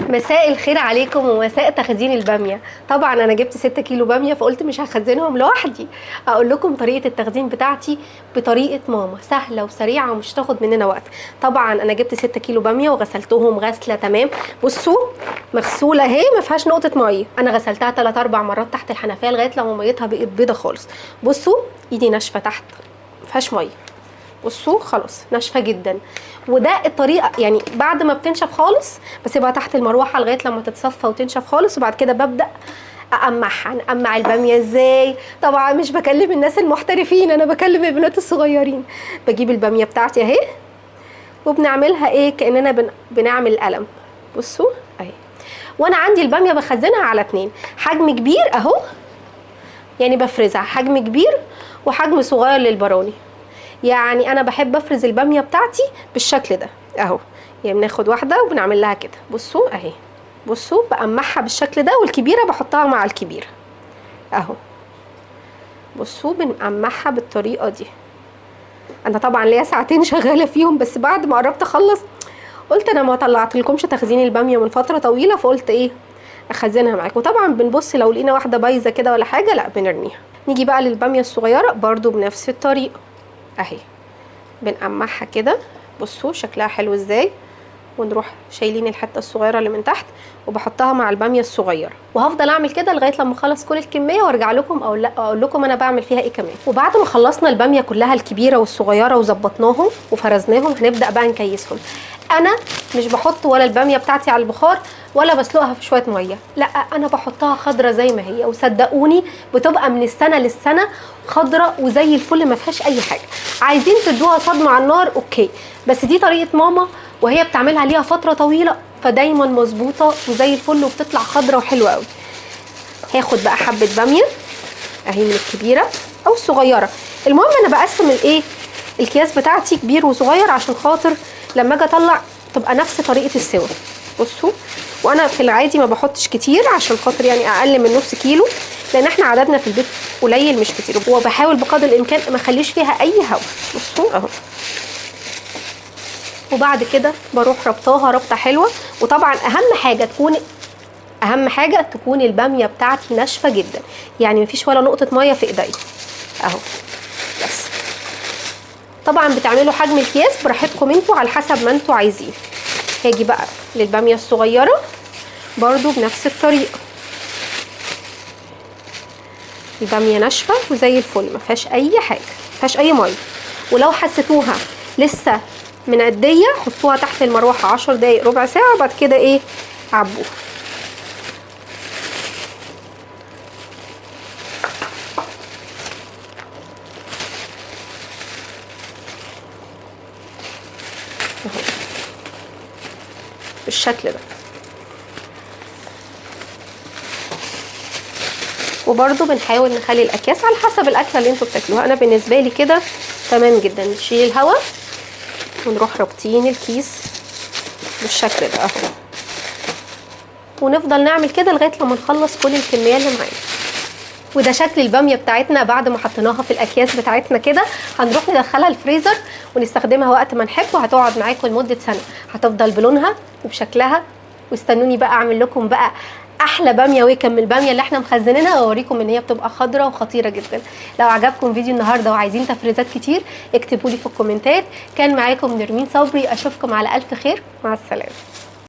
مساء الخير عليكم ومساء تخزين الباميه. طبعا انا جبت 6 كيلو باميه فقلت مش هخزنهم لوحدي، اقول لكم طريقه التخزين بتاعتي بطريقه ماما، سهله وسريعه ومش تاخد مننا وقت. طبعا انا جبت 6 كيلو باميه وغسلتهم غسله تمام. بصوا مغسوله اهي، ما فيهاش نقطه ميه. انا غسلتها 3 4 مرات تحت الحنفيه لغايه لما ميتها بقت بيضه خالص. بصوا ايدي ناشفه تحت ما فيهاش ميه، بصوا خلاص ناشفه جدا. وده الطريقه يعني بعد ما بتنشف خالص بسيبها تحت المروحه لغايه لما تتصفى وتنشف خالص، وبعد كده ببدا اقمعها. نقمع الباميه ازاي؟ طبعا مش بكلم الناس المحترفين، انا بكلم البنات الصغيرين. بجيب الباميه بتاعتي اهي وبنعملها ايه كاننا بنعمل قلم. بصوا اهي. وانا عندي الباميه بخزنها على 2 حجم كبير اهو، يعني بفرزها حجم كبير وحجم صغير للبراني. يعني انا بحب افرز الباميه بتاعتي بالشكل ده اهو. يعني بناخد واحده وبنعمل لها كده، بصوا اهي، بصوا بقمعها بالشكل ده، والكبيره بحطها مع الكبيره اهو. بصوا بنقمعها بالطريقه دي. انا طبعا ليا ساعتين شغاله فيهم، بس بعد ما قربت اخلص قلت انا ما طلعت لكمش تخزين الباميه من فتره طويله، فقلت ايه اخزنها معاكم. وطبعا بنبص لو لقينا واحده بايظه كده ولا حاجه لا بنرميها. نيجي بقى للباميه الصغيره برضو بنفس الطريقه اهي، بنقمعها كده. بصوا شكلها حلو ازاي. ونروح شايلين الحته الصغيره اللي من تحت وبحطها مع الباميه الصغيره، وهفضل اعمل كده لغايه لما اخلص كل الكميه وارجع لكم اقول لكم انا بعمل فيها ايه كمان. وبعد ما خلصنا الباميه كلها الكبيره والصغيره وظبطناهم وفرزناهم، هنبدا بقى نكيسهم. انا مش بحط ولا الباميه بتاعتي على البخار ولا بسلقها في شويه ميه، لا انا بحطها خضره زي ما هي، وصدقوني بتبقى من السنه للسنه خضره وزي الفل ما فيهاش اي حاجه. عايزين تدوها صدمه على النار اوكي، بس دي طريقه ماما وهي بتعملها ليها فتره طويله، فدايما مظبوطه وزي الفل وبتطلع خضره وحلوه قوي. هاخد بقى حبه باميه اهي من الكبيره او الصغيره، المهم انا بقسم الايه الكياس بتاعتي كبير وصغير عشان خاطر لما اجي اطلع تبقى نفس طريقه السوا. بصوا وانا في العادي ما بحطش كتير عشان خاطر يعني اقل من نص كيلو، لان احنا عددنا في البيت قليل مش كتير، وبحاول بقدر الامكان ما اخليش فيها اي هواء. بصوا اهو. وبعد كده بروح ربطاها ربطه حلوه. وطبعا اهم حاجه تكون الباميه بتاعتي ناشفه جدا، يعني مفيش ولا نقطه ميه في ايديا اهو. بس طبعا بتعملوا حجم الكياس براحتكم انتوا على حسب ما انتوا عايزين. هاجي بقى للباميه الصغيره برضو بنفس الطريقه. الباميه ناشفه وزي الفل ما فيهاش اي حاجه، ما فيهاش اي ميه. ولو حسيتوها لسه منقديه حطوها تحت المروحه 10 دقايق ربع ساعه، وبعد كده ايه عبوها. بالشكل ده. وبرده بنحاول نخلي الاكياس على حسب الاكله اللي انتوا بتاكلوها. انا بالنسبه لي كده تمام جدا. نشيل الهواء ونروح رابطين الكيس بالشكل ده اهو، ونفضل نعمل كده لغايه لما نخلص كل الكميه اللي معانا. وده شكل الباميه بتاعتنا بعد ما حطيناها في الاكياس بتاعتنا كده. هنروح ندخلها الفريزر ونستخدمها وقت ما نحب، وهتقعد معاكم لمده سنه، هتفضل بلونها وبشكلها. واستنوني بقى اعمل لكم بقى احلى باميه ويكم الباميه اللي احنا مخزنينها، واوريكم ان هي بتبقى خضره وخطيره جدا. لو عجبكم فيديو النهارده وعايزين تفريزات كتير اكتبوا لي في الكومنتات. كان معاكم نرمين صبري، اشوفكم على الف خير، مع السلامه.